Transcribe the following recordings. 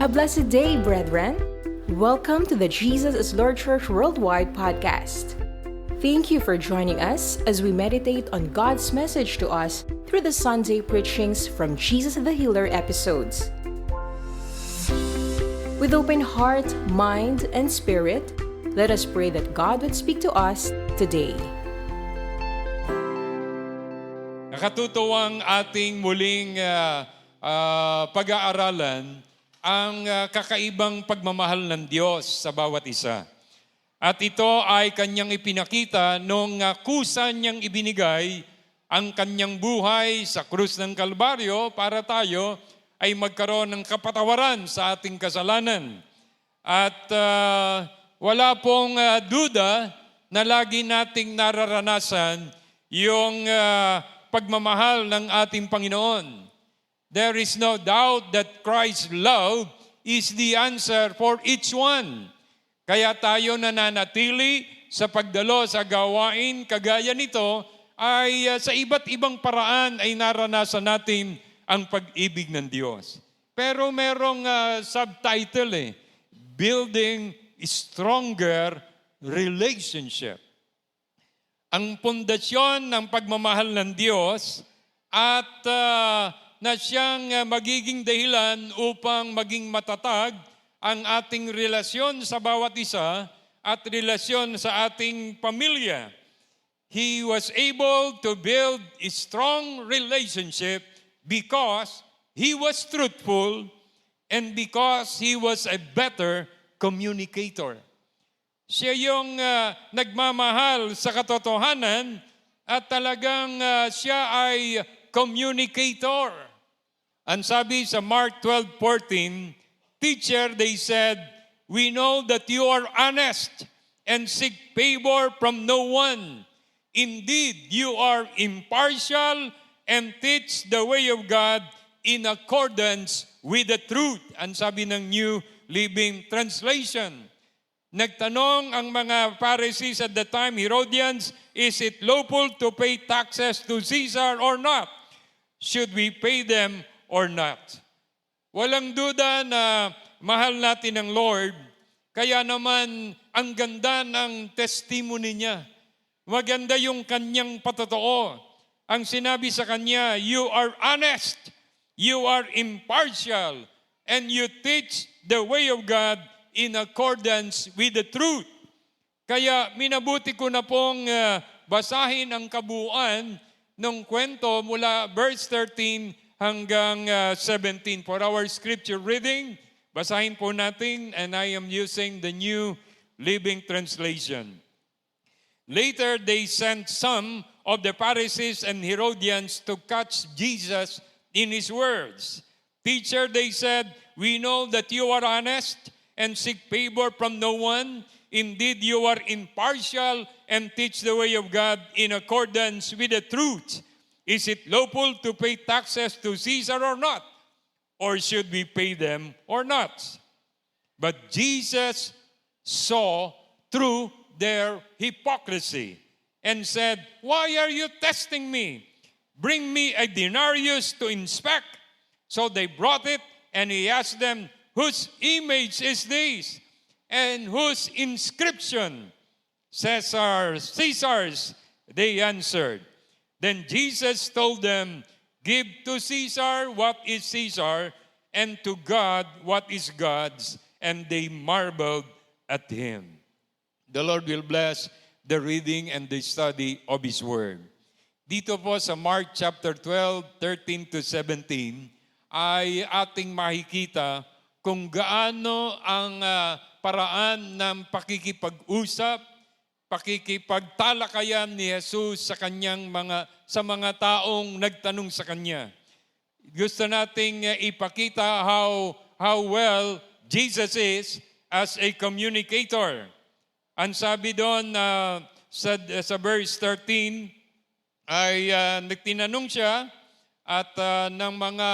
A blessed day, brethren. Welcome to the Jesus is Lord Church Worldwide podcast. Thank you for joining us as we meditate on God's message to us through the Sunday preachings from Jesus the Healer episodes. With open heart, mind, and spirit, let us pray that God would speak to us today. Nakatutuwang ating muling pag-aaralan ang kakaibang pagmamahal ng Diyos sa bawat isa. At ito ay kanyang ipinakita nung kusa niyang ibinigay ang kanyang buhay sa krus ng Kalbaryo para tayo ay magkaroon ng kapatawaran sa ating kasalanan. At wala pong duda na lagi nating nararanasan yung pagmamahal ng ating Panginoon. There is no doubt that Christ's love is the answer for each one. Kaya tayo nananatili sa pagdalo sa gawain kagaya nito ay sa iba't ibang paraan ay naranasan natin ang pag-ibig ng Diyos. Pero merong subtitle Building Stronger Relationship. Ang pundasyon ng pagmamahal ng Diyos at na siyang magiging dahilan upang maging matatag ang ating relasyon sa bawat isa at relasyon sa ating pamilya. He was able to build a strong relationship because he was truthful and because he was a better communicator. Siya yung nagmamahal sa katotohanan at talagang siya ay communicator. Ang sabi sa Mark 12:14, "Teacher," they said, "we know that you are honest and seek favor from no one. Indeed, you are impartial and teach the way of God in accordance with the truth." Ang sabi ng New Living Translation. Nagtanong ang mga Pharisees at the time, Herodians, "Is it lawful to pay taxes to Caesar or not? Should we pay them or not?" Walang duda na mahal natin ang Lord, kaya naman ang ganda ng testimony niya. Maganda yung kanyang patotoo. Ang sinabi sa kanya, "You are honest, you are impartial, and you teach the way of God in accordance with the truth." Kaya minabuti ko na pong basahin ang kabuuan ng kwento mula verse 13 hanggang 17. For our scripture reading, basahin po natin, and I am using the New Living Translation. "Later they sent some of the Pharisees and Herodians to catch Jesus in his words. 'Teacher,' they said, 'we know that you are honest and seek favor from no one. Indeed, you are impartial and teach the way of God in accordance with the truth. Is it lawful to pay taxes to Caesar or not? Or should we pay them or not?' But Jesus saw through their hypocrisy and said, 'Why are you testing me? Bring me a denarius to inspect.' So they brought it, and he asked them, 'Whose image is this? And whose inscription?' 'Caesar's,' they answered. Then Jesus told them, 'Give to Caesar what is Caesar, and to God what is God's.' And they marveled at him." The Lord will bless the reading and the study of His Word. Dito po sa Mark chapter 12, 13 to 17, ay ating makikita kung gaano ang paraan ng pakikipag-usap, pakikipagtalakayan ni Jesus sa mga taong nagtanong sa kanya. Gusto nating ipakita how well Jesus is as a communicator. Ang sabi doon sa verse 13 ay nagtinanong siya at ng mga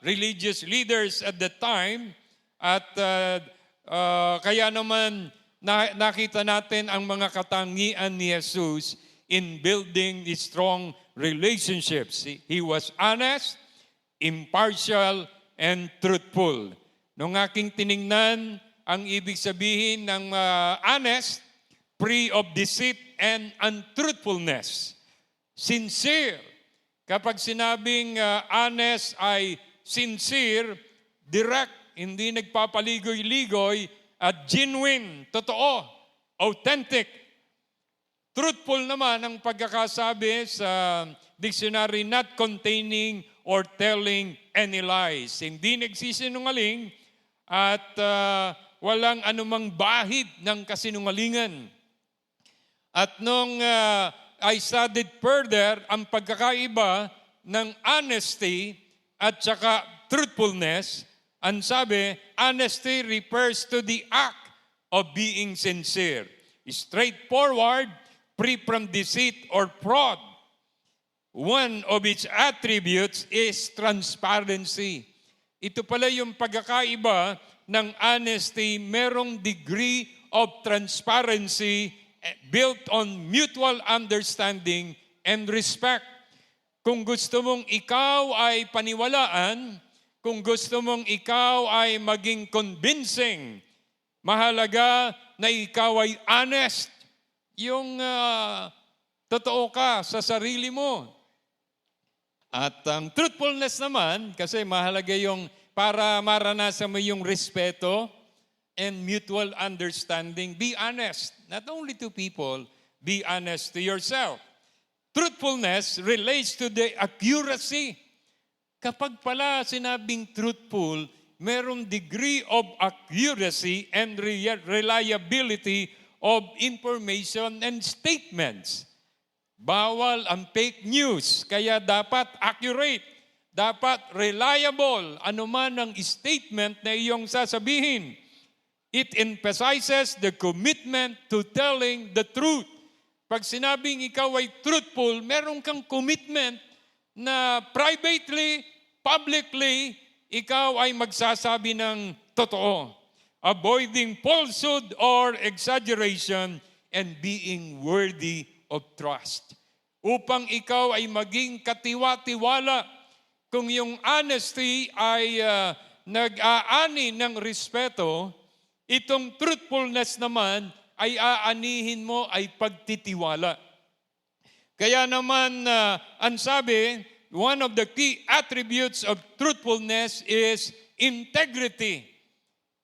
religious leaders at the time, at kaya naman nakita natin ang mga katangian ni Jesus in building strong relationships. He was honest, impartial, and truthful. Nung aking tiningnan, ang ibig sabihin ng honest, free of deceit and untruthfulness. Sincere. Kapag sinabing honest ay sincere, direct, hindi nagpapaligoy-ligoy, at genuine, totoo, authentic. Truthful naman ang pagkakasabi sa dictionary, not containing or telling any lies. Hindi nagsisinungaling at walang anumang bahid ng kasinungalingan. At nung I studied further ang pagkakaiba ng honesty at saka truthfulness, ang sabi, honesty refers to the act of being sincere, straightforward, free from deceit or fraud. One of its attributes is transparency. Ito pala yung pagkakaiba ng honesty, merong degree of transparency built on mutual understanding and respect. Kung gusto mong ikaw ay paniwalaan, kung gusto mong ikaw ay maging convincing, mahalaga na ikaw ay honest. Yung totoo ka sa sarili mo. At ang truthfulness naman, kasi mahalaga yung para maranasan mo yung respeto and mutual understanding. Be honest. Not only to people, be honest to yourself. Truthfulness relates to the accuracy. Kapag pala sinabing truthful, merong degree of accuracy and reliability of information and statements. Bawal ang fake news, kaya dapat accurate, dapat reliable, anuman ang statement na iyong sasabihin. It emphasizes the commitment to telling the truth. Pag sinabing ikaw ay truthful, meron kang commitment na privately, publicly, ikaw ay magsasabi ng totoo. Avoiding falsehood or exaggeration and being worthy of trust. Upang ikaw ay maging katiwa-tiwala, kung yung honesty ay nag-aani ng respeto, itong truthfulness naman ay aanihin mo ay pagtitiwala. Kaya naman, ang sabi, one of the key attributes of truthfulness is integrity.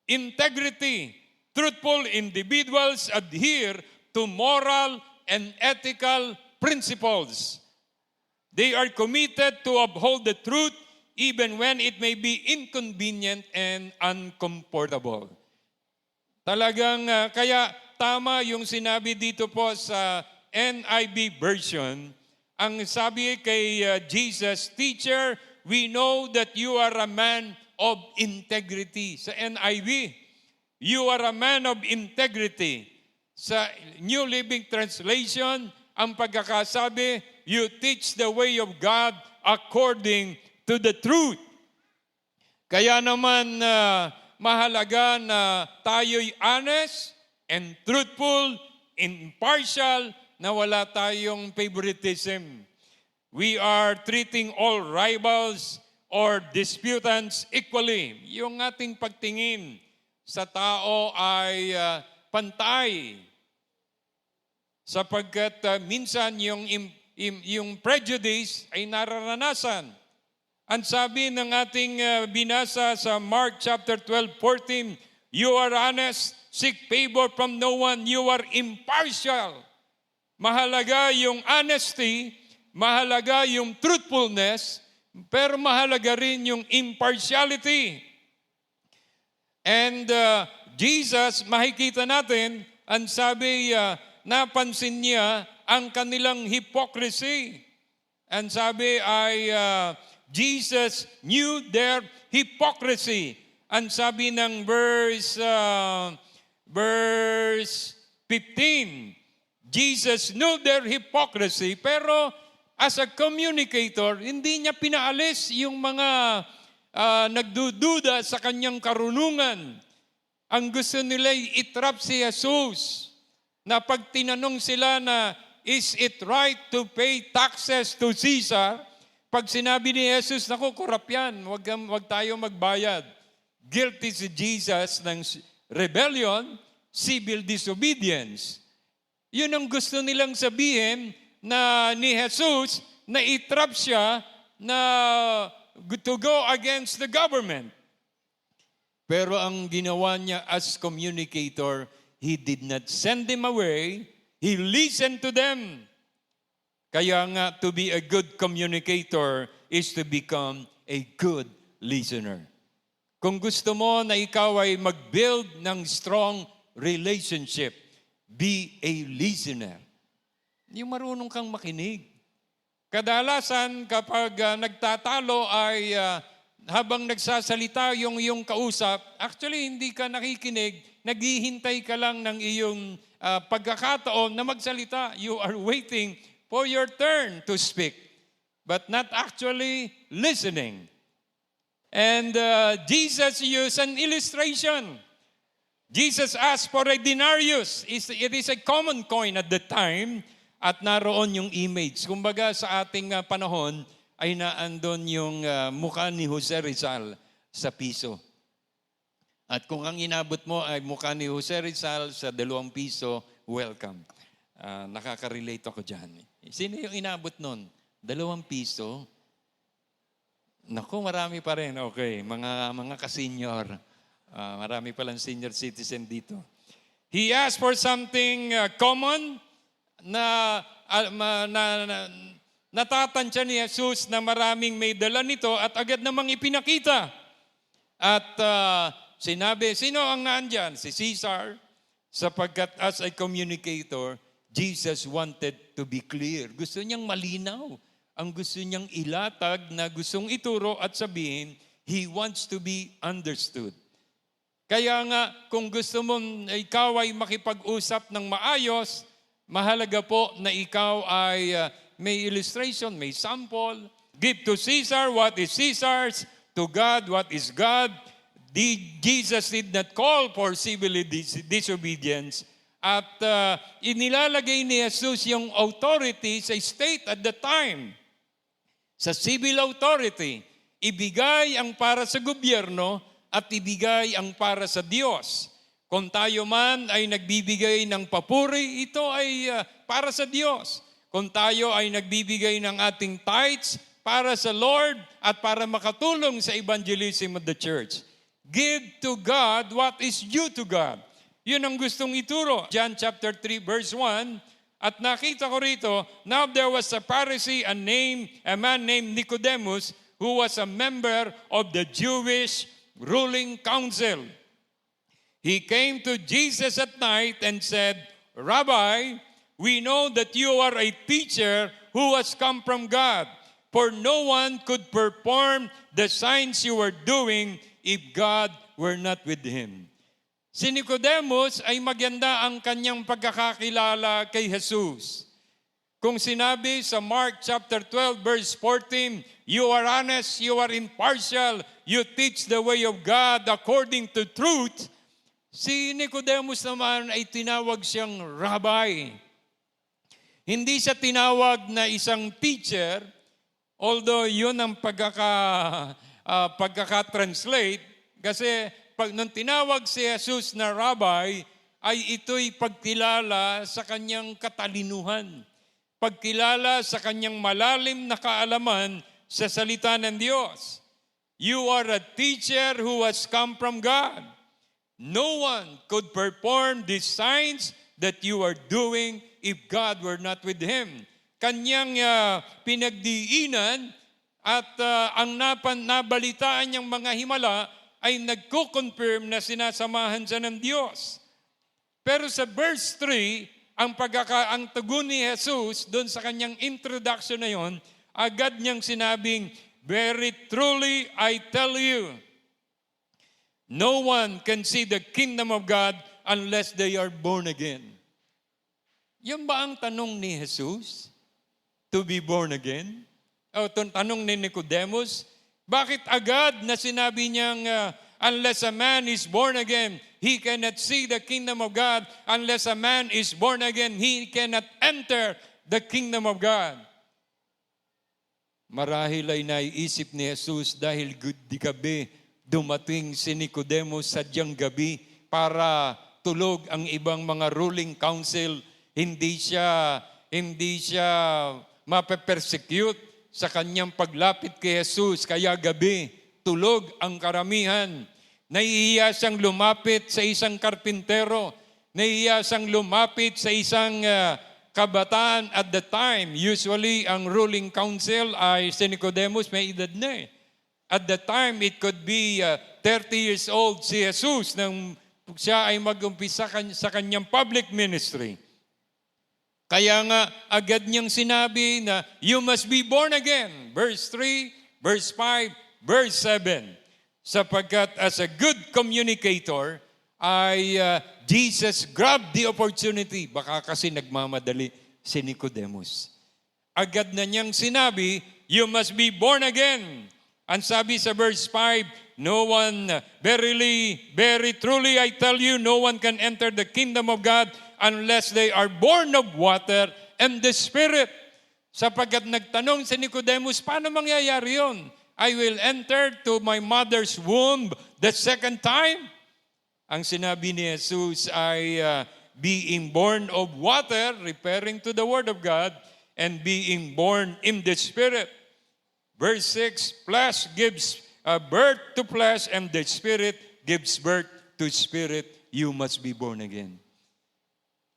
Integrity. Truthful individuals adhere to moral and ethical principles. They are committed to uphold the truth even when it may be inconvenient and uncomfortable. Talagang kaya tama yung sinabi dito po sa NIV version. Ang sabi kay Jesus, "Teacher, we know that you are a man of integrity." Sa NIV, "You are a man of integrity." Sa New Living Translation, ang pagkakasabi, "You teach the way of God according to the truth." Kaya naman mahalaga na tayo'y honest and truthful, impartial, na wala tayong favoritism. We are treating all rivals or disputants equally. Yung ating pagtingin sa tao ay pantay. Sapagkat minsan yung prejudice ay nararanasan. Ang sabi ng ating binasa sa Mark chapter 12:14, "You are honest, seek favor from no one, you are impartial." Mahalaga yung honesty, mahalaga yung truthfulness, pero mahalaga rin yung impartiality. And Jesus, makikita natin, ang sabi, napansin niya ang kanilang hypocrisy. Ang sabi ay, Jesus knew their hypocrisy. Ang sabi ng verse 15, Jesus knew their hypocrisy, pero as a communicator, hindi niya pinaalis yung mga nagdududa sa kanyang karunungan. Ang gusto nila itrap si Jesus, na pag tinanong sila na, is it right to pay taxes to Caesar? Pag sinabi ni Jesus, naku, korap yan, wag tayo magbayad. guilty si Jesus ng rebellion, civil disobedience. Yun ang gusto nilang sabihin na ni Jesus na itrap siya na to go against the government. Pero ang ginawa niya as communicator, He did not send them away. He listened to them. Kaya nga, to be a good communicator is to become a good listener. Kung gusto mo na ikaw ay mag-build ng strong relationship, be a listener. Yung marunong kang makinig. Kadalasan kapag nagtatalo ay habang nagsasalita yung kausap, actually hindi ka nakikinig, naghihintay ka lang ng iyong pagkakataon na magsalita. You are waiting for your turn to speak, but not actually listening. And Jesus used an illustration. Jesus asked for a denarius. It is a common coin at the time. At naroon yung image. Kumbaga sa ating panahon ay naandon yung mukha ni Jose Rizal sa piso. At kung ang inabot mo ay mukha ni Jose Rizal sa 2 piso, welcome. Nakaka-relate ako dyan. Sino yung inabot nun? 2 piso? Naku, marami pa rin. Okay, mga ka-senior. Marami palang senior citizen dito. He asked for something common, na natatansya ni Jesus na maraming may dala nito at agad namang ipinakita. At sinabi, sino ang naandyan? Si Caesar. Sapagkat as a communicator, Jesus wanted to be clear. Gusto niyang malinaw. Ang gusto niyang ilatag na gustong ituro at sabihin, He wants to be understood. Kaya nga, kung gusto mo ikaw ay makipag-usap ng maayos, mahalaga po na ikaw ay may illustration, may sample. Give to Caesar what is Caesar's, to God what is God. Jesus did not call for civil disobedience. At inilalagay ni Jesus yung authority sa state at the time. Sa civil authority, ibigay ang para sa gobyerno at ibigay ang para sa Diyos. Kung tayo man ay nagbibigay ng papuri, ito ay para sa Diyos. Kung tayo ay nagbibigay ng ating tithes para sa Lord at para makatulong sa evangelism of the church. Give to God what is due to God. Yun ang gustong ituro. John chapter 3 verse 1, at nakita ko rito, now there was a Pharisee, a man named Nicodemus, who was a member of the Jewish ruling council. He came to Jesus at night and said, Rabbi, we know that you are a teacher who has come from God, for no one could perform the signs you are doing if God were not with him. Si Nicodemus ay maganda ang kanyang pagkakakilala kay Jesus. Kung sinabi sa Mark chapter 12 verse 14, you are honest, you are impartial, you teach the way of God according to truth, si Nicodemus naman ay tinawag siyang rabbi. Hindi siya tinawag na isang teacher, although yun ang pagkaka-translate, kasi nung tinawag si Jesus na rabbi, ay ito'y pagkilala sa kanyang katalinuhan, pagkilala sa kanyang malalim na kaalaman sa salita ng Diyos. You are a teacher who has come from God. No one could perform these signs that you are doing if God were not with him. Kanyang pinagdiinan at ang nabalitaan niyang mga himala ay nagko-confirm na sinasamahan siya ng Diyos. Pero sa verse 3, ang tugon ni Jesus doon sa kanyang introduction na yon, agad niyang sinabing, very truly I tell you, no one can see the kingdom of God unless they are born again. Yan ba ang tanong ni Jesus? To be born again? O tanong ni Nicodemus? Bakit agad na sinabi niyang unless a man is born again, he cannot see the kingdom of God. Unless a man is born again, he cannot enter the kingdom of God. Marahil ay naiisip ni Jesus dahil di gabi dumating si Nicodemus sadyang gabi para tulog ang ibang mga ruling council. Hindi siya mape-persecute sa kanyang paglapit kay Jesus. Kaya gabi, tulog ang karamihan. Nahihiya siyang lumapit sa isang karpintero. Nahihiya siyang lumapit sa isang kabataan at the time. Usually, ang ruling council ay si Nicodemus, may edad na eh. At the time, it could be 30 years old si Jesus nang siya ay mag-umpisa sa kanyang public ministry. Kaya nga, agad niyang sinabi na, you must be born again. Verse 3, verse 5, verse 7. Sapagkat as a good communicator, Jesus grabbed the opportunity. Baka kasi nagmamadali si Nicodemus. Agad na niyang sinabi, you must be born again. Ang sabi sa verse 5, no one, verily, very truly I tell you, no one can enter the kingdom of God unless they are born of water and the Spirit. Sapagkat nagtanong si Nicodemus, paano mangyayari yun? I will enter to my mother's womb the second time. Ang sinabi ni Jesus ay being born of water, referring to the Word of God, and being born in the Spirit. Verse 6, flesh gives birth to flesh, and the Spirit gives birth to spirit. You must be born again.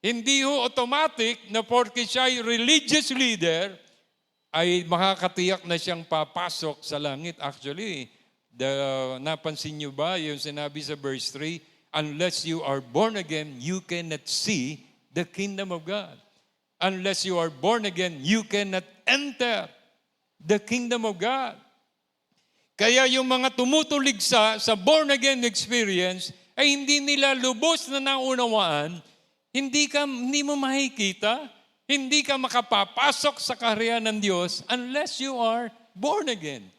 Hindi ho automatic na porque siya ay religious leader, ay makakatiyak na siyang papasok sa langit. Actually, napansin niyo ba yung sinabi sa verse 3, unless you are born again, you cannot see the kingdom of God. Unless you are born again, you cannot enter the kingdom of God. Kaya yung mga tumutulig sa born again experience ay hindi nila lubos na naunawaan, hindi mo makikita, hindi ka makapapasok sa kaharian ng Diyos unless you are born again.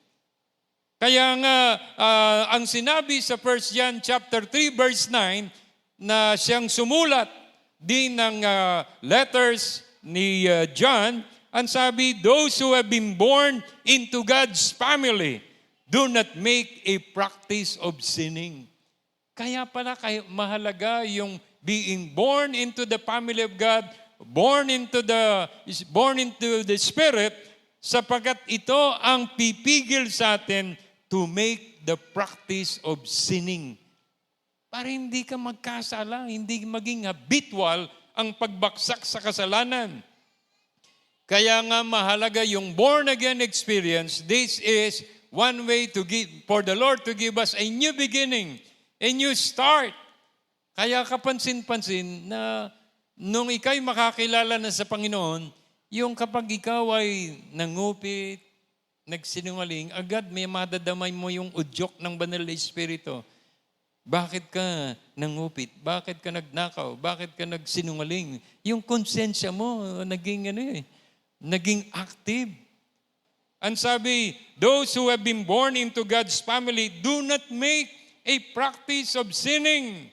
Kaya nga ang sinabi sa 1 John chapter 3 verse 9 na siyang sumulat din ng letters ni John, ang sabi, those who have been born into God's family do not make a practice of sinning. Kaya pala mahalaga yung being born into the family of God, born into the Spirit, sapagkat ito ang pipigil sa atin to make the practice of sinning. Para hindi ka magkasala, hindi maging habitual ang pagbaksak sa kasalanan. Kaya nga mahalaga yung born-again experience. This is one way for the Lord to give us a new beginning, a new start. Kaya kapansin-pansin na nung ikay makakilala na sa Panginoon, yung kapag ikaw ay nangupit, nagsinungaling, agad may madadamay mo yung udyok ng Banal na Espiritu. Bakit ka nangupit? Bakit ka nagnakaw? Bakit ka nagsinungaling? Yung konsensya mo, naging active. Ang sabi, those who have been born into God's family do not make a practice of sinning.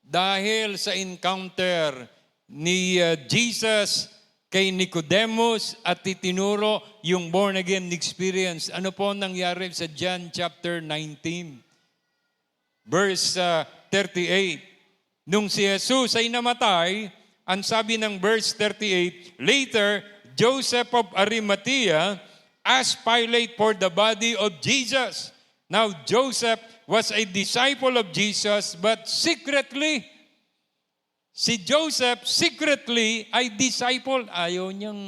Dahil sa encounter ni Jesus kay Nicodemus at itinuro yung born-again experience. Ano po nangyari sa John chapter 19, verse 38? Nung si Jesus ay namatay, ang sabi ng verse 38, later, Joseph of Arimathea asked Pilate for the body of Jesus. Now, Joseph was a disciple of Jesus, but secretly, si Joseph secretly ay disciple. Ayaw niyang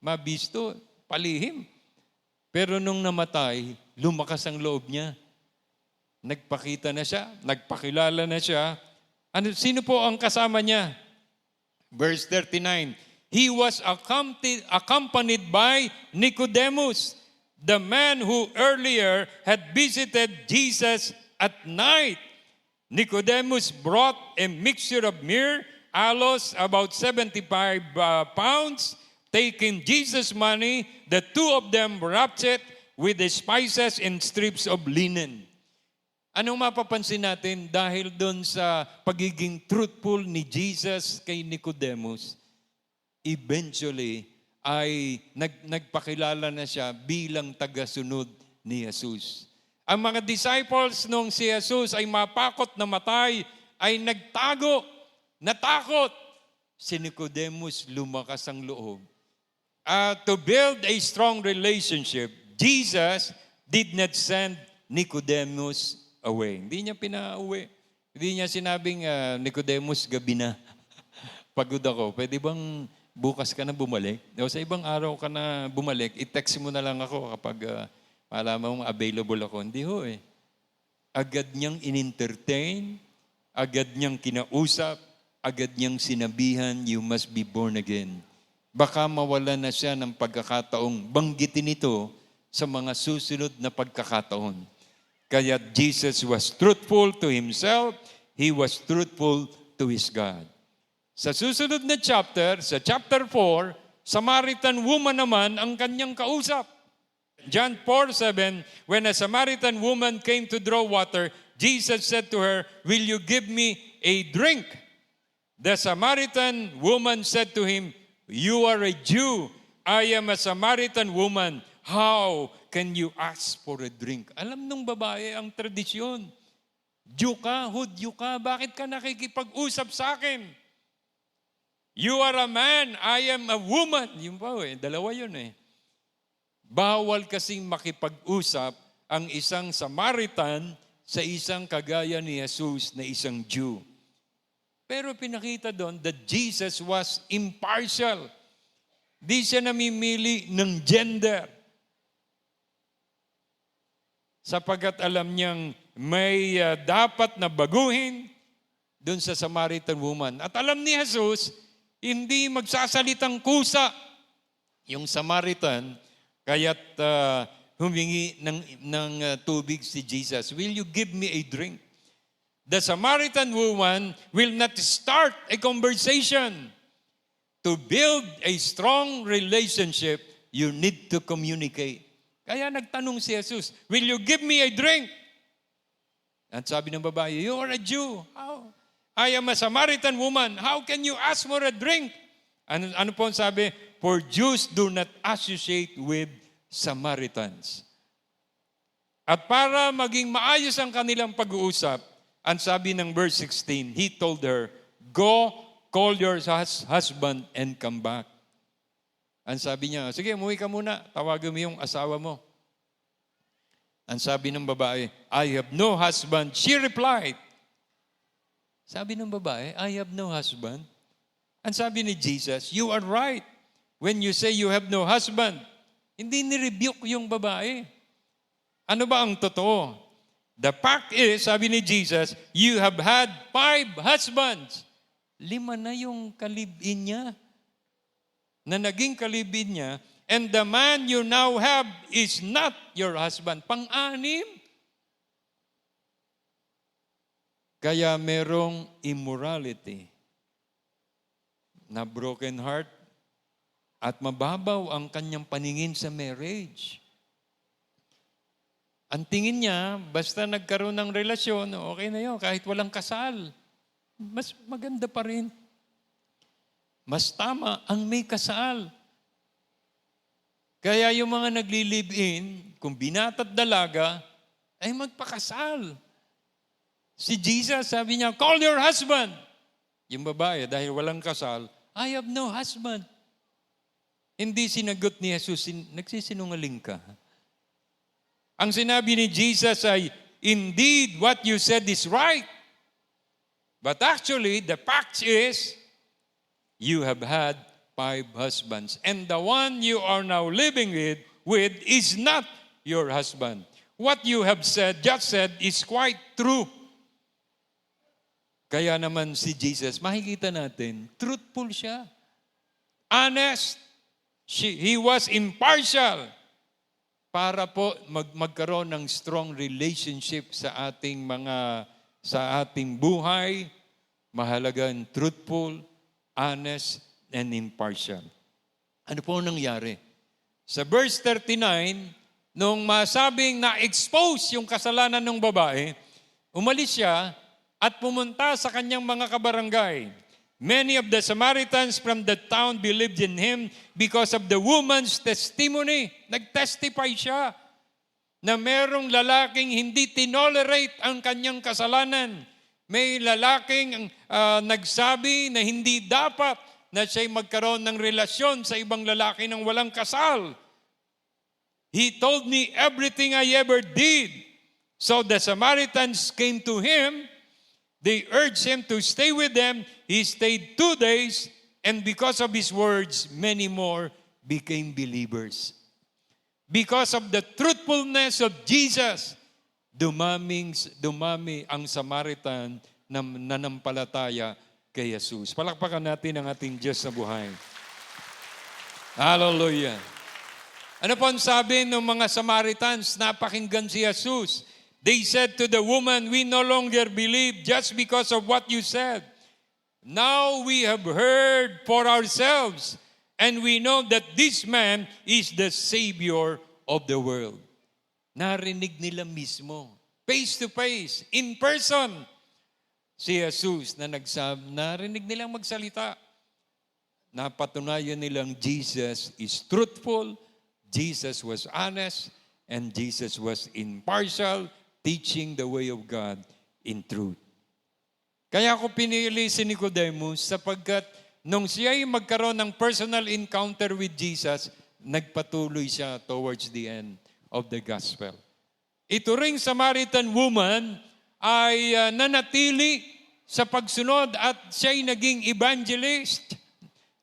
mabisto, palihim. Pero nung namatay, lumakas ang loob niya. Nagpakita na siya, nagpakilala na siya. Sino po ang kasama niya? Verse 39, he was accompanied by Nicodemus, the man who earlier had visited Jesus at night. Nicodemus brought a mixture of myrrh, aloes, about 75 pounds. Taking Jesus' money, the two of them wrapped it with the spices and strips of linen. Anong mapapansin natin dahil doon sa pagiging truthful ni Jesus kay Nicodemus, eventually ay nagpakilala na siya bilang tagasunod ni Jesus. Ang mga disciples nung si Jesus ay mapakot na matay, ay nagtago, natakot. Si Nicodemus lumakas ang loob. To build a strong relationship, Jesus did not send Nicodemus away. Hindi niya pinauwi. Hindi niya sinabing, Nicodemus, gabi na. Pagod ako. Pwede bang bukas ka na bumalik? O sa ibang araw ka na bumalik, i-text mo na lang ako kapag malaman mong available ako. Hindi ho eh. Agad niyang in-entertain, agad niyang kinausap, agad niyang sinabihan, you must be born again. Baka mawala na siya ng pagkakataong banggitin ito sa mga susunod na pagkakataon. Kaya Jesus was truthful to himself, he was truthful to his God. Sa susunod na chapter, sa chapter 4, Samaritan woman naman ang kanyang kausap. John 4:7, when a Samaritan woman came to draw water, Jesus said to her, will you give me a drink? The Samaritan woman said to him, you are a Jew, I am a Samaritan woman. How can you ask for a drink? Alam nung babae ang tradisyon. Jew ka, Hudyo ka, bakit ka nakikipag-usap sa akin? You are a man, I am a woman. Yung pa dalawa yun eh. Bawal kasing makipag-usap ang isang Samaritan sa isang kagaya ni Jesus na isang Jew. Pero pinakita doon that Jesus was impartial. Di siya namimili ng gender. Sapagkat alam niyang may dapat na baguhin doon sa Samaritan woman. At alam ni Jesus, hindi magsasalitang kusa yung Samaritan, kaya't humingi ng tubig si Jesus. Will you give me a drink? The Samaritan woman will not start a conversation. To build a strong relationship, you need to communicate. Kaya nagtanong si Jesus, will you give me a drink? At sabi ng babae, you are a Jew. How? I am a Samaritan woman. How can you ask for a drink? Ano po ang sabi? For Jews do not associate with Samaritans. At para maging maayos ang kanilang pag-uusap, ang sabi ng verse 16, he told her, go, call your husband and come back. Ang sabi niya, sige, umuwi ka muna, tawagan mo yung asawa mo. Ang sabi ng babae, I have no husband. She replied, sabi ng babae, I have no husband. Ang sabi ni Jesus, you are right when you say you have no husband. Hindi ni-rebuke yung babae. Ano ba ang totoo? The fact is, sabi ni Jesus, you have had 5 husbands. 5 na yung kalibin niya. Na naging kalibin niya, and the man you now have is not your husband. Pang-6. Kaya merong immorality na broken heart at mababaw ang kanyang paningin sa marriage. Ang tingin niya, basta nagkaroon ng relasyon, okay na yun, kahit walang kasal. Mas maganda pa rin. Mas tama ang may kasal. Kaya yung mga nagli-live-in, kung binata at dalaga, ay magpakasal. Si Jesus, sabi niya, call your husband. Yung babae, dahil walang kasal, I have no husband. Hindi sinagot ni Jesus, nagsisinungaling ka. Ang sinabi ni Jesus ay, indeed, what you said is right. But actually, the fact is, you have had 5 husbands. And the one you are now living with is not your husband. What you have just said is quite true. Kaya naman si Jesus, makikita natin, truthful siya. Honest. He was impartial para po magkaroon ng strong relationship sa ating buhay. Mahalagang truthful, honest, and impartial. Ano po nangyari? Sa verse 39, nung masabing na-expose yung kasalanan ng babae, umalis siya at pumunta sa kanyang mga kabarangay. Many of the Samaritans from the town believed in him because of the woman's testimony. Nag-testify siya na merong lalaking hindi tinolerate ang kanyang kasalanan. May lalaking nagsabi na hindi dapat na siya'y magkaroon ng relasyon sa ibang lalaki nang walang kasal. He told me everything I ever did. So the Samaritans came to him. They urged him to stay with them. He stayed 2 days, and because of his words, many more became believers. Because of the truthfulness of Jesus, dumami ang Samaritan na nanampalataya kay Jesus. Palakpakan natin ang ating Diyos na buhay. Hallelujah. Ano po ang sabi ng mga Samaritans? Napakinggan si Jesus. They said to the woman, "We no longer believe just because of what you said. Now we have heard for ourselves, and we know that this man is the Savior of the world." Narinig nila mismo, face to face, in person, si Jesus na narinig nilang magsalita. Napatunayan nilang Jesus is truthful, Jesus was honest, and Jesus was impartial, teaching the way of God in truth. Kaya ako pinili si Nicodemus sapagkat nung siya ay magkaroon ng personal encounter with Jesus, nagpatuloy siya towards the end of the gospel. Ito ring Samaritan woman ay nanatili sa pagsunod at siya'y naging evangelist.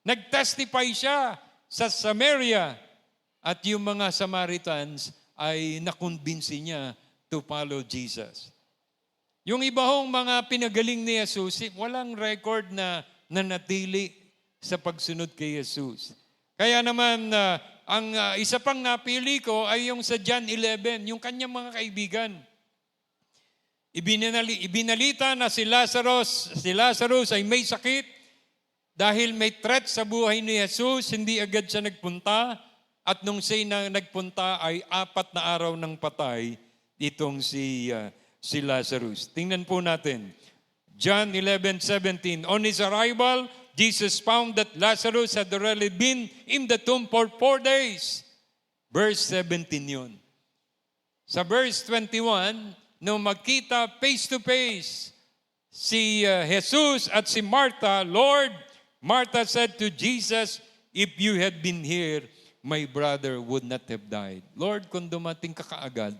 Nag-testify siya sa Samaria at yung mga Samaritans ay nakumbinsi niya to follow Jesus. Yung iba hong mga pinagaling ni Jesus, walang record na nanatili sa pagsunod kay Jesus. Kaya naman, ang isa pang napili ko ay yung sa John 11, yung kanyang mga kaibigan. Ibinalita na si Lazarus ay may sakit dahil may threat sa buhay ni Jesus, hindi agad siya nagpunta at nung siya nagpunta ay 4 na araw ng patay itong si Lazarus. Tingnan po natin. John 11:17. On his arrival, Jesus found that Lazarus had already been in the tomb for 4 days. Verse 17 yun. Sa verse 21, nung magkita face to face si Jesus at si Martha, Lord, Martha said to Jesus, "If you had been here, my brother would not have died." Lord, kung dumating ka kaagad,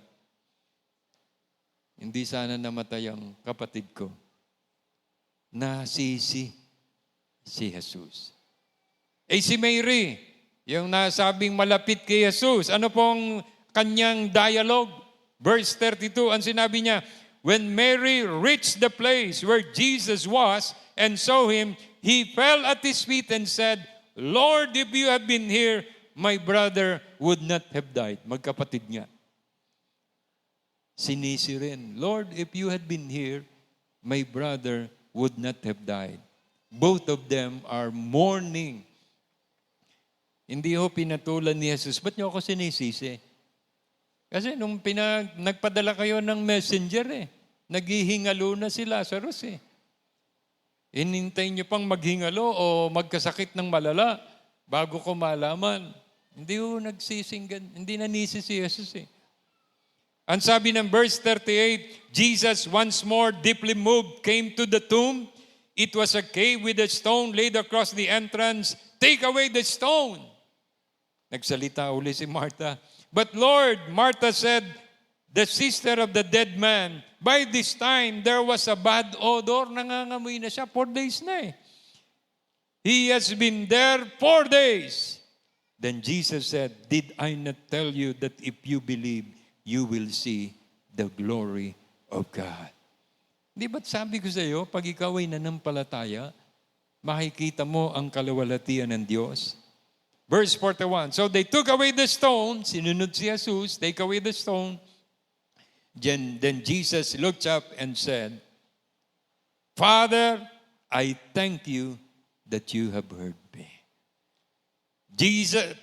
hindi sana namatay ang kapatid ko. Nasisi si Jesus. Si Mary, yung nasabing malapit kay Jesus, ano pong kanyang dialogue? Verse 32, ang sinabi niya, when Mary reached the place where Jesus was and saw him, he fell at his feet and said, "Lord, if you had been here, my brother would not have died." Magkapatid niya. Sinisi rin, Lord, if you had been here, my brother would not have died. Both of them are mourning. Hindi ho pinatulan ni Jesus, ba't niyo ako sinisisi? Kasi nung nagpadala kayo ng messenger naghihingalo na si Lazarus Inintay niyo pang maghingalo o magkasakit ng malala bago ko malaman. Hindi ho hindi nanisi si Jesus Ang sabi ng verse 38, Jesus once more deeply moved came to the tomb. It was a cave with a stone laid across the entrance. Take away the stone. Nagsalita uli si Martha. But Lord, Martha said, the sister of the dead man, by this time there was a bad odor. Nangangamoy na siya. 4 days na He has been there 4 days. Then Jesus said, did I not tell you that if you believe, you will see the glory of God? Di ba't sabi ko sa iyo, pag ikaw ay nanampalataya, makikita mo ang kalawalhatian ng Diyos? Verse 41, so they took away the stone, sinunod si Jesus, take away the stone. Then Jesus looked up and said, Father, I thank you that you have heard me.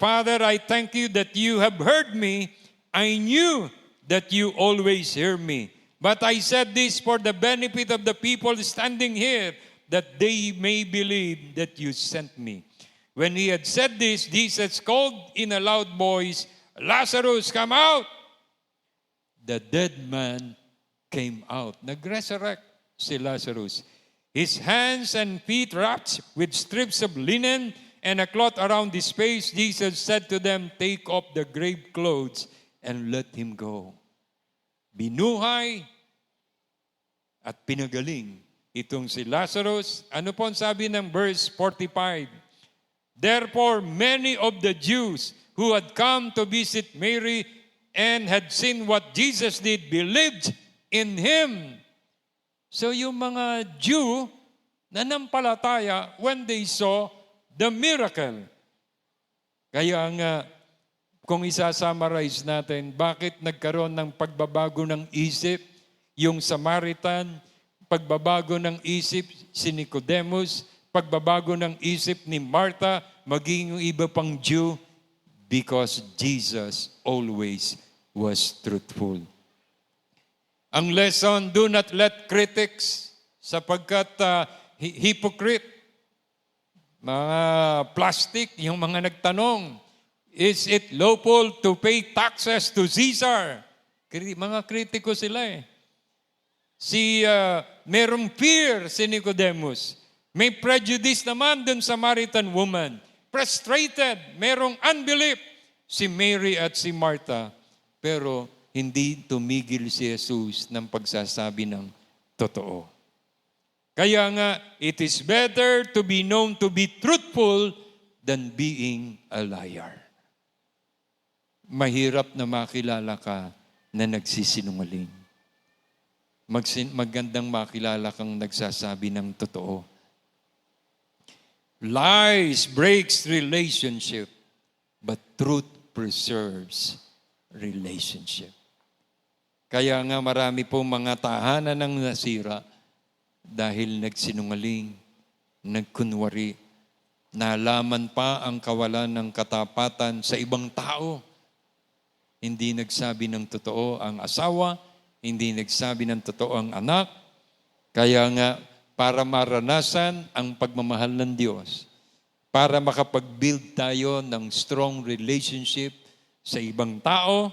Father, I thank you that you have heard me. I knew that you always hear me. But I said this for the benefit of the people standing here, that they may believe that you sent me. When he had said this, Jesus called in a loud voice, Lazarus, come out! the dead man came out. Nag-resurrect si Lazarus. His hands and feet wrapped with strips of linen and a cloth around his face. Jesus said to them, "Take off the grave clothes and let him go." Binuhay at pinagaling itong si Lazarus. Ano po ang sabi ng verse 45? Therefore, many of the Jews who had come to visit Mary and had seen what Jesus did believed in Him. So yung mga Jew nanampalataya when they saw the miracle. Kaya nga, kung isa-summarize natin, bakit nagkaroon ng pagbabago ng isip yung Samaritan, pagbabago ng isip si Nicodemus, pagbabago ng isip ni Martha, maging yung iba pang Jew, because Jesus always was truthful. Ang lesson, do not let critics, sapagkat hypocrite, mga plastic, yung mga nagtanong, is it lawful to pay taxes to Caesar? Mga kritiko sila eh. Merong fear si Nicodemus. May prejudice naman dun sa Samaritan woman. Frustrated, merong unbelief si Mary at si Martha. Pero hindi tumigil si Jesus ng pagsasabi ng totoo. Kaya nga, it is better to be known to be truthful than being a liar. Mahirap na makilala ka na nagsisinungaling. Magandang makilala kang nagsasabi ng totoo. Lies breaks relationship, but truth preserves relationship. Kaya nga marami pong mga tahanan ng nasira dahil nagsinungaling, nagkunwari, nalaman pa ang kawalan ng katapatan sa ibang tao. Hindi nagsabi ng totoo ang asawa, hindi nagsabi ng totoo ang anak. Kaya nga, para maranasan ang pagmamahal ng Diyos, para makapag-build tayo ng strong relationship sa ibang tao,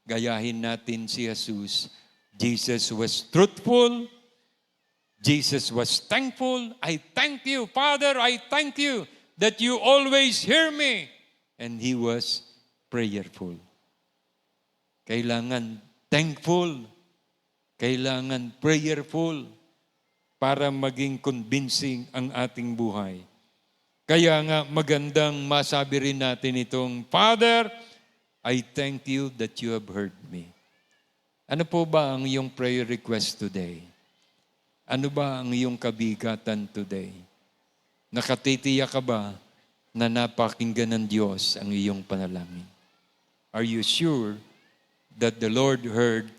gayahin natin si Jesus. Jesus was truthful. Jesus was thankful. I thank you, Father, I thank you that you always hear me. And He was prayerful. Kailangan thankful. Kailangan prayerful para maging convincing ang ating buhay. Kaya nga magandang masabi rin natin itong, Father, I thank you that you have heard me. Ano po ba ang iyong prayer request today? Ano ba ang iyong kabigatan today? Nakatitiyak ka ba na napakinggan ng Diyos ang iyong panalangin? Are you sure that the Lord heard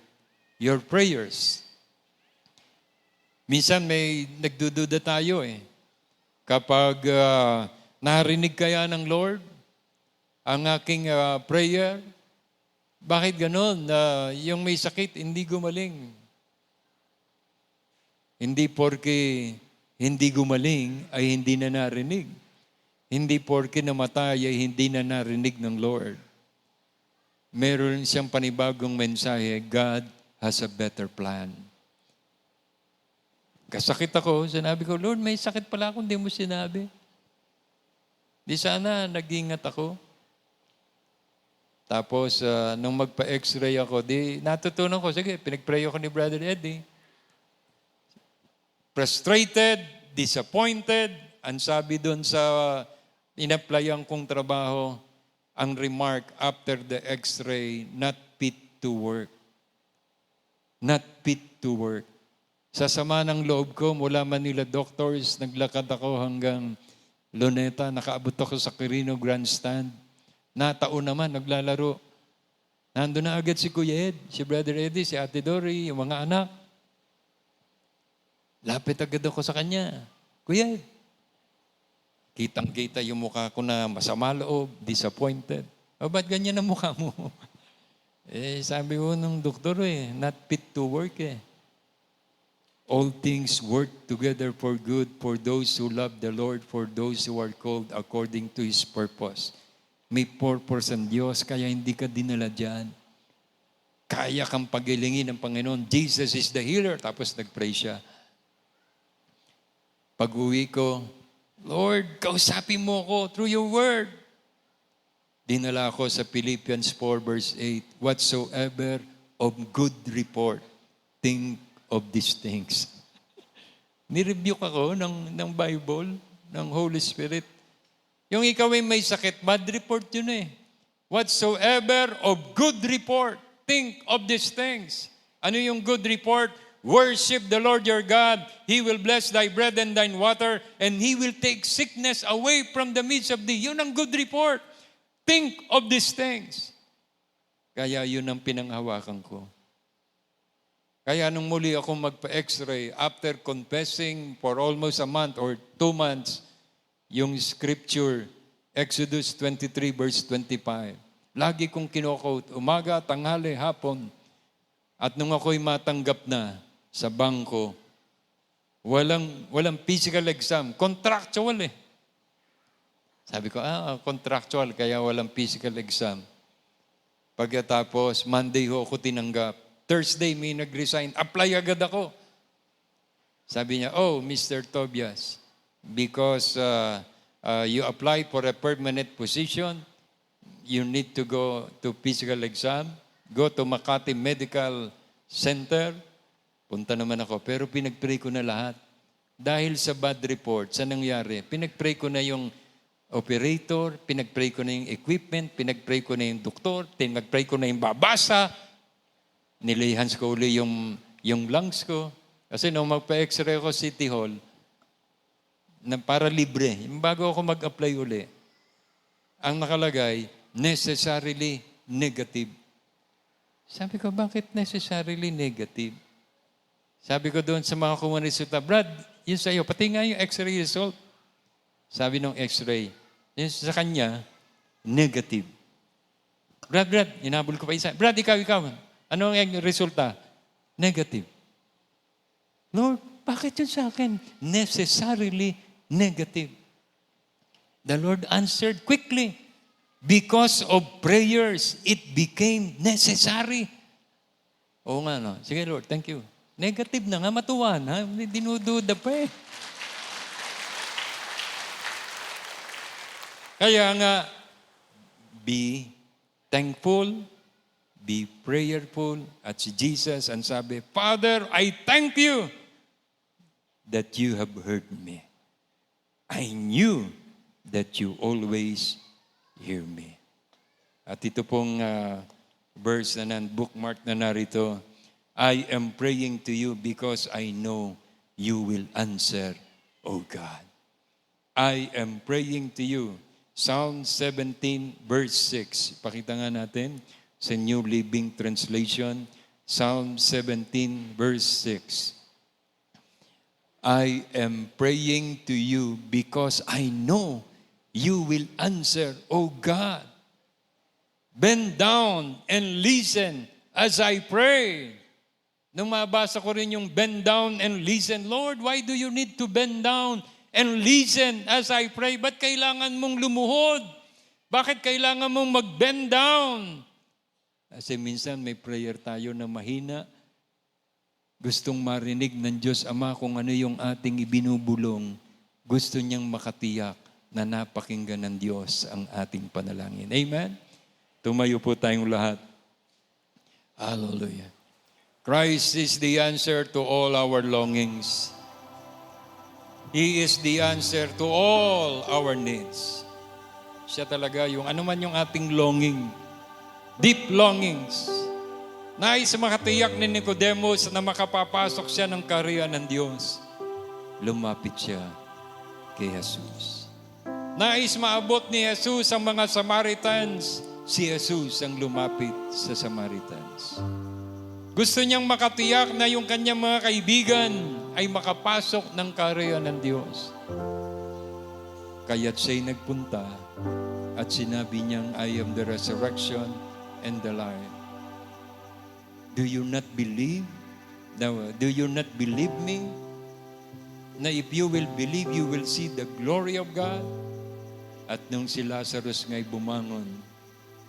your prayers? Minsan may nagdududa tayo eh. Kapag narinig kaya ng Lord ang aking prayer, bakit ganon? Yung may sakit, hindi gumaling. Hindi porke hindi gumaling ay hindi na narinig. Hindi porke namatay ay hindi na narinig ng Lord. Meron siyang panibagong mensahe, God has a better plan. Kasakit ako, sinabi ko, Lord, may sakit pala ako, hindi mo sinabi. Di sana, nag-ingat ako. Tapos, nung magpa-x-ray ako, natutunan ko, sige, pinag-pray ako ni Brother Eddie. Frustrated, disappointed, ang sabi doon sa in-applyan kong trabaho, ang remark after the x-ray, not fit to work. Not fit to work. Sa sama ng loob ko, mula Manila Doctors, naglakad ako hanggang Luneta, nakaabot ako sa Quirino Grandstand. Nataon naman, naglalaro. Nandun na agad si Kuya Ed, si Brother Eddie, si Ate Dory, yung mga anak. Lapit agad ako sa kanya. Kuya Ed, kitang-kita yung mukha ko na masama loob, disappointed. O, ba't ganyan ang mukha mo? Sabi ko nung doktor not fit to work All things work together for good for those who love the Lord, for those who are called according to His purpose. May purpose ang Diyos, kaya hindi ka dinala dyan. kaya kang pagilingin ng Panginoon. Jesus is the healer. Tapos nag-pray siya. Pag-uwi ko, Lord, kausapin mo ko through your word. Dinala ako sa Philippians 4 verse 8, whatsoever of good report, think of these things. Nirebuke ako ng Bible, ng Holy Spirit. Yung ikaw ay may sakit, bad report yun eh. Whatsoever of good report, think of these things. Ano yung good report? Worship the Lord your God. He will bless thy bread and thine water, and He will take sickness away from the midst of thee. Yun ang good report. Think of these things. Kaya yun ang pinanghawakan ko. Kaya nung muli ako magpa-x-ray, after confessing for almost a month or 2 months, yung scripture, Exodus 23 verse 25. Lagi kong kino-quote, umaga, tanghali, hapon. At nung ako'y matanggap na sa bangko, walang physical exam, contractual eh. Sabi ko, contractual, kaya walang physical exam. Pagkatapos, Monday ho ako tinanggap. Thursday, may nag-resign. Apply agad ako. Sabi niya, Mr. Tobias, because you apply for a permanent position, you need to go to physical exam, go to Makati Medical Center. Punta naman ako, pero pinag-pray ko na lahat. Dahil sa bad report, sa nangyari, pinag-pray ko na yung operator, pinag-pray ko na yung equipment, pinag-pray ko na yung doktor, pinag-pray ko na yung babasa, nilihans ko uli yung lungs ko. Kasi nung magpa-x-ray ako City Hall, na para libre, yung bago ako mag-apply uli, ang nakalagay, necessarily negative. Sabi ko, bakit necessarily negative? Sabi ko doon sa mga kumuha resulta, Brad, yun sa'yo, pati nga yung x-ray result. Sabi ng x-ray, yun sa kanya, negative. Brad, inabol ko pa isa. Brad, ikaw. Ano ang resulta? Negative. Lord, bakit yun sa akin? Necessarily negative. The Lord answered quickly. Because of prayers, it became necessary. Oo nga, no? Sige, Lord, thank you. Negative na nga, matuwa na. Dinududa pa eh. Kaya nga, be thankful, be prayerful. At si Jesus ang sabi, Father, I thank you that you have heard me. I knew that you always hear me. At ito pong verse na bookmark na narito, I am praying to you because I know you will answer, O God. I am praying to you. Psalm 17 verse 6. Pakita nga natin sa New Living Translation. Psalm 17 verse 6. I am praying to you because I know you will answer, O God. Bend down and listen as I pray. Nung mabasa ko rin yung bend down and listen, Lord, why do you need to bend down and listen as I pray? Ba't kailangan mong lumuhod? Bakit kailangan mong mag-bend down? Kasi minsan may prayer tayo na mahina. Gustong marinig ng Diyos Ama kung ano yung ating ibinubulong. Gusto niyang makatiyak na napakinggan ng Diyos ang ating panalangin. Amen? Tumayo po tayong lahat. Hallelujah. Christ is the answer to all our longings. He is the answer to all our needs. Siya talaga yung anuman yung ating longing, deep longings. Nais makatiyak ni Nicodemus na makapapasok siya ng kaharian ng Diyos. Lumapit siya kay Jesus. Nais maabot ni Jesus ang mga Samaritans. Si Jesus ang lumapit sa Samaritans. Gusto niyang makatiyak na yung kanyang mga kaibigan ay makapasok ng kaharian ng Diyos. Kaya't siya'y nagpunta at sinabi niyang, I am the resurrection and the life. Do you not believe? Do you not believe me? Na if you will believe, you will see the glory of God. At nung si Lazarus nga'y bumangon,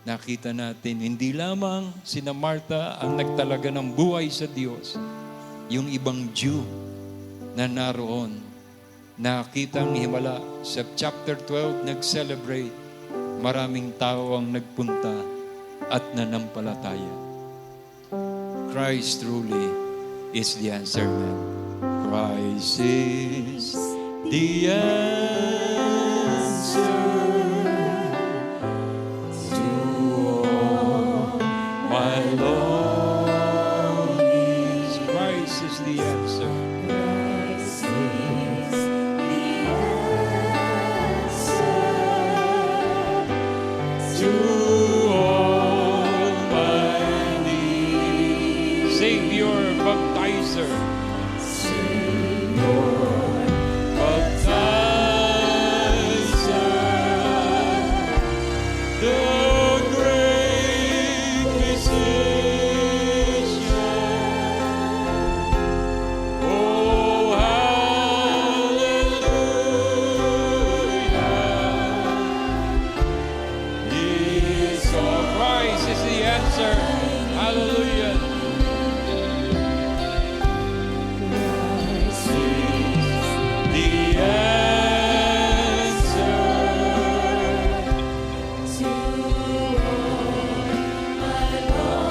nakita natin, hindi lamang sina Martha ang nagtalaga ng buhay sa Diyos. Yung ibang Jew na naroon, nakita ang himala. Sa chapter 12, nag-celebrate. Maraming tao ang nagpunta at nanampalataya. Christ truly is the answer, man. Christ is the answer to all my longings. Christ is the answer. Christ is the answer To all my needs. Savior, baptizer. Baptizer, the great physician. Oh, hallelujah. Jesus Christ is the answer. Hallelujah. The answer to all my longings. Christ is the answer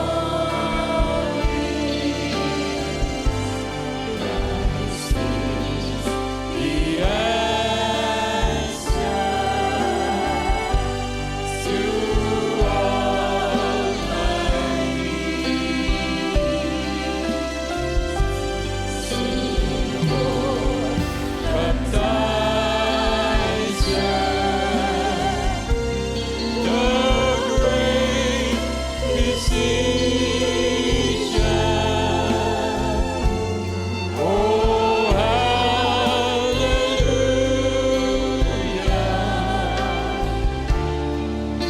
to all my needs. Baptizer, the great physician. Oh, hallelujah,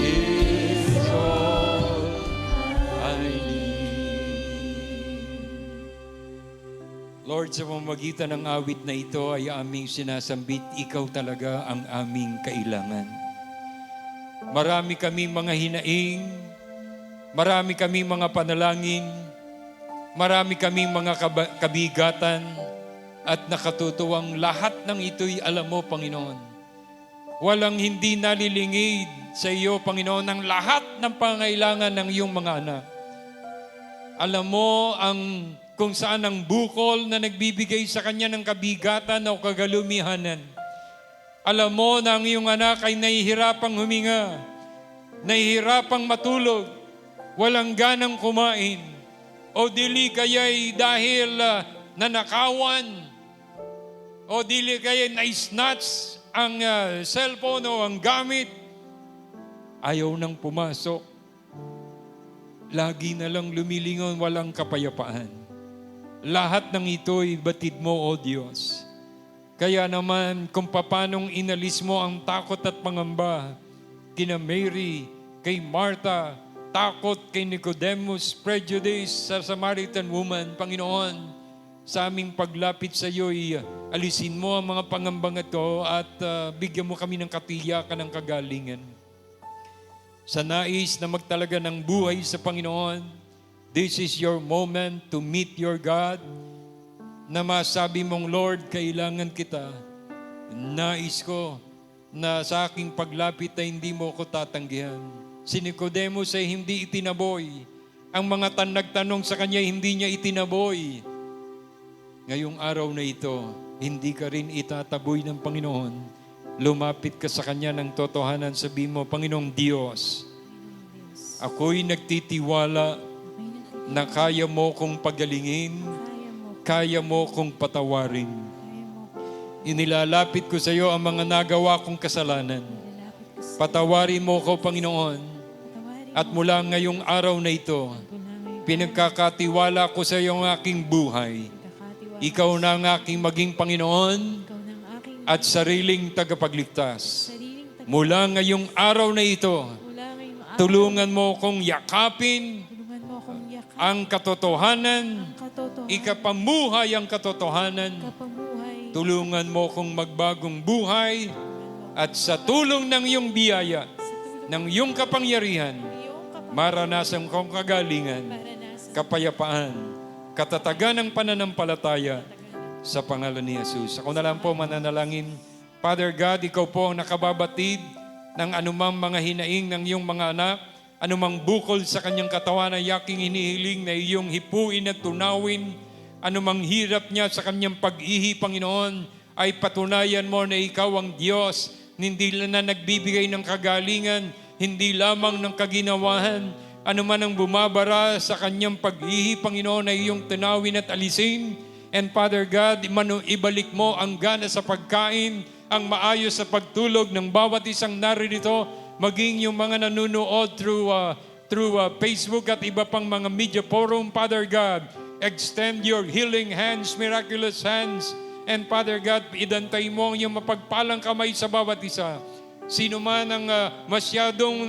is all I need. Lord, sa pamamagitan ng awit na ito ay aming sinasambit, ikaw talaga ang aming kailangan. Marami kaming mga hinaing, marami kaming mga panalangin, marami kaming mga kabigatan, at nakatutuwang lahat ng ito'y alam mo, Panginoon. Walang hindi nalilingid sa iyo, Panginoon, ng lahat ng pangailangan ng iyong mga anak. Alam mo kung saan ang bukol na nagbibigay sa kanya ng kabigatan o kagalumihanan. Alam mo na ang iyong anak ay nahihirapang huminga, nahihirapang matulog, walang ganang kumain, o dili kaya'y dahil nanakawan, o dili kaya'y na-snatch ang cellphone o ang gamit, ayaw nang pumasok. Lagi na lang lumilingon, walang kapayapaan. Lahat ng ito'y batid mo, O Diyos. Kaya naman, kung papanong inalis mo ang takot at pangamba kina Mary, kay Martha, takot kay Nicodemus, prejudice sa Samaritan woman, Panginoon, sa aming paglapit sa iyo, alisin mo ang mga pangambang ito at bigyan mo kami ng katiyakan ng kagalingan. Sa nais na magtalaga ng buhay sa Panginoon, this is your moment to meet your God, na masabi mong, Lord, kailangan kita. Nais ko na sa aking paglapit ay hindi mo ko tatanggihan. Si Nicodemus ay hindi itinaboy. Ang mga nagtanong sa kanya, hindi niya itinaboy. Ngayong araw na ito, hindi ka rin itataboy ng Panginoon. Lumapit ka sa Kanya ng totohanan, sabihin mo, Panginoong Diyos, ako'y nagtitiwala na kaya mo kong pagalingin, kaya mo kong patawarin. Inilalapit ko sa iyo ang mga nagawa kong kasalanan. Patawarin mo ko, Panginoon. At mula ngayong araw na ito, pinagkakatiwala ko sa iyo ang aking buhay. Ikaw na ang aking maging Panginoon at sariling tagapagligtas. Mula ngayong araw na ito, tulungan mo kong yakapin ang katotohanan, ikapamuhay ang katotohanan. Tulungan mo kong magbagong buhay at sa tulong ng iyong biyaya, ng iyong kapangyarihan, maranasan kong kagalingan, kapayapaan, katatagan ng pananampalataya sa pangalan ni Jesus. Ako na lang po mananalangin. Father God, ikaw po ang nakababatid ng anumang mga hinaing ng iyong mga anak, anumang bukol sa kanyang katawan na yaking hinihiling na iyong hipuin at tunawin, anumang hirap niya sa kanyang pag-ihi, Panginoon, ay patunayan mo na ikaw ang Diyos, hindi lang na nagbibigay ng kagalingan, hindi lamang ng kaginawahan, anuman ang bumabara sa kanyang pag-ihi, Panginoon, ay iyong tunawin at alisin. And Father God, ibalik mo ang gana sa pagkain, ang maayos sa pagtulog ng bawat isang naririto, maging yung mga nanonood through Facebook at iba pang mga media forum, Father God. Extend your healing hands, miraculous hands. And Father God, idantay mo yung mapagpalang kamay sa bawat isa. Sino man ang masyadong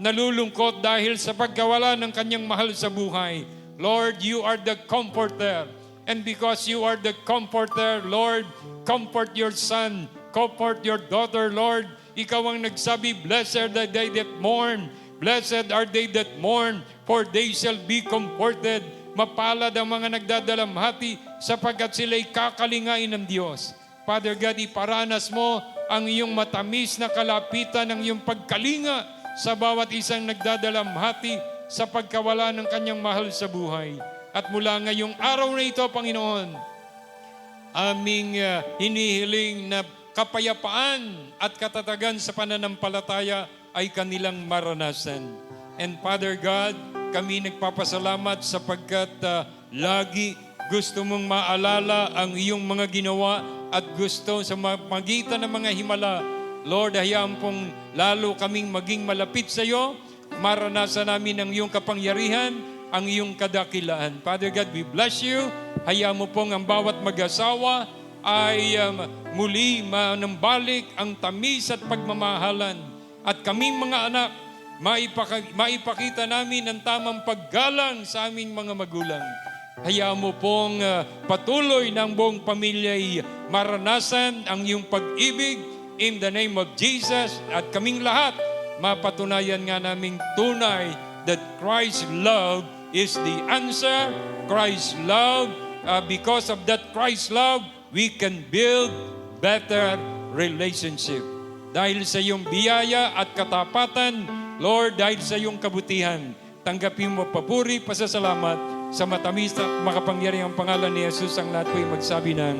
nalulungkot dahil sa pagkawala ng kanyang mahal sa buhay, Lord, you are the comforter. And because you are the comforter, Lord, comfort your son, comfort your daughter, Lord. Ikaw ang nagsabi, blessed are they that mourn, blessed are they that mourn, for they shall be comforted. Mapalad ang mga nagdadalamhati sapagkat sila'y kakalingain ng Diyos. Father God, iparanas mo ang iyong matamis na kalapitan ng iyong pagkalinga sa bawat isang nagdadalamhati sa pagkawala ng kanyang mahal sa buhay. At mula ngayong araw na ito, Panginoon, aming hinihiling na kapayapaan at katatagan sa pananampalataya ay kanilang maranasan. And Father God, kami nagpapasalamat sapagkat lagi gusto mong maalala ang iyong mga ginawa at gusto sa magitan ng mga himala. Lord, hayaan pong lalo kaming maging malapit sa iyo, maranasan namin ang iyong kapangyarihan, ang iyong kadakilaan. Father God, we bless you. Hayaan mo pong ang bawat mag-asawa ay muli manambalik ang tamis at pagmamahalan. At kaming mga anak, maipakita namin ang tamang paggalang sa aming mga magulang. Hayaan mo pong patuloy ng buong pamilya'y maranasan ang iyong pag-ibig in the name of Jesus. At kaming lahat, mapatunayan nga naming tunay that Christ's love is the answer. Christ's love, because of that Christ's love, we can build better relationship. Dahil sa iyong biyaya at katapatan, Lord, dahil sa iyong kabutihan, tanggapin mo papuri, pasasalamat sa matamis at makapangyarihang pangalan ni Jesus. Ang lahat po'y magsabi ng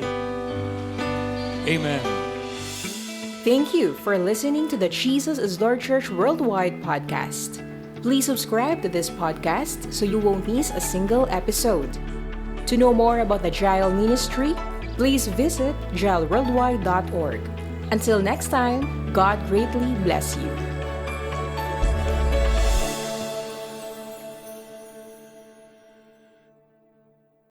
Amen. Thank you for listening to the Jesus is Lord Church Worldwide podcast. Please subscribe to this podcast so you won't miss a single episode. To know more about the Jael Ministry, please visit jailworldwide.org. Until next time, God greatly bless you.